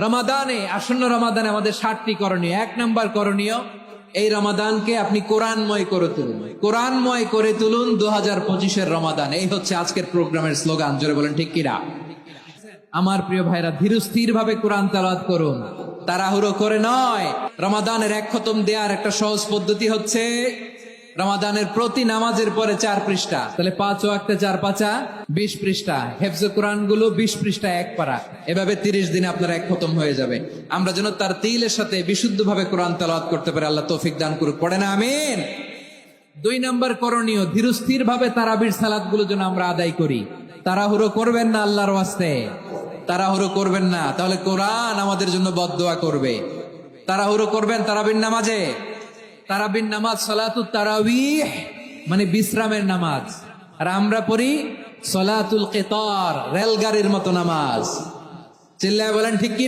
রমাদানে, আসন্ন রমাদানে আমাদের 7টি করণীয়। 1 নাম্বার করণীয়, এই রমাদানকে আপনি কোরআনময় করে তুলুন। কোরআনময় করে তুলুন 2025-এর রমাদান। এই হচ্ছে আজকের প্রোগ্রামের স্লোগান। জোরে বলেন ঠিক কিনা? আমার প্রিয় ভাইরা, ধীরস্থির ভাবে কোরআন তেলাওয়াত করুন, তাড়াহুড়ো করে নয়। রমাদানের 1 খতম দেওয়ার একটা সহজ পদ্ধতি হচ্ছে রমাদানের প্রতি নামাজের পরে 4 পৃষ্ঠা, তাহলে 5 ওয়াক্তে 4 পাঁচা 20 পৃষ্ঠা, হেফজে কোরআন গুলো 20 পৃষ্ঠা 1 পারা, এভাবে 30 দিনে আপনার 1 খতম হয়ে যাবে। আমরা যেন তার তিলের সাথে বিশুদ্ধ ভাবে কোরআন তেলাওয়াত করতে পারি, আল্লাহ তৌফিক দান করুক। পড়ে না আমিন। 2 নাম্বার করণীয়, ধীরস্থির ভাবে তারাবির সালাত গুলো যেন আমরা আদায় করি। তাড়াহুড়ো করবেন না আল্লাহর ওয়াস্তে, তাড়াহুড়ো করবেন না, তাহলে কোরআন আমাদের জন্য বদদোয়া করবে। তাড়াহুড়ো করবেন তারাবির নামাজে। তারাবির নামাজ সালাতুত তারাবিহ, মানে বিশ্রামের নামাজ। আর আমরা পড়ি সালাতুল কিতার, রেলগাড়ির মতো নামাজ। চিল্লায় বলেন ঠিক কি?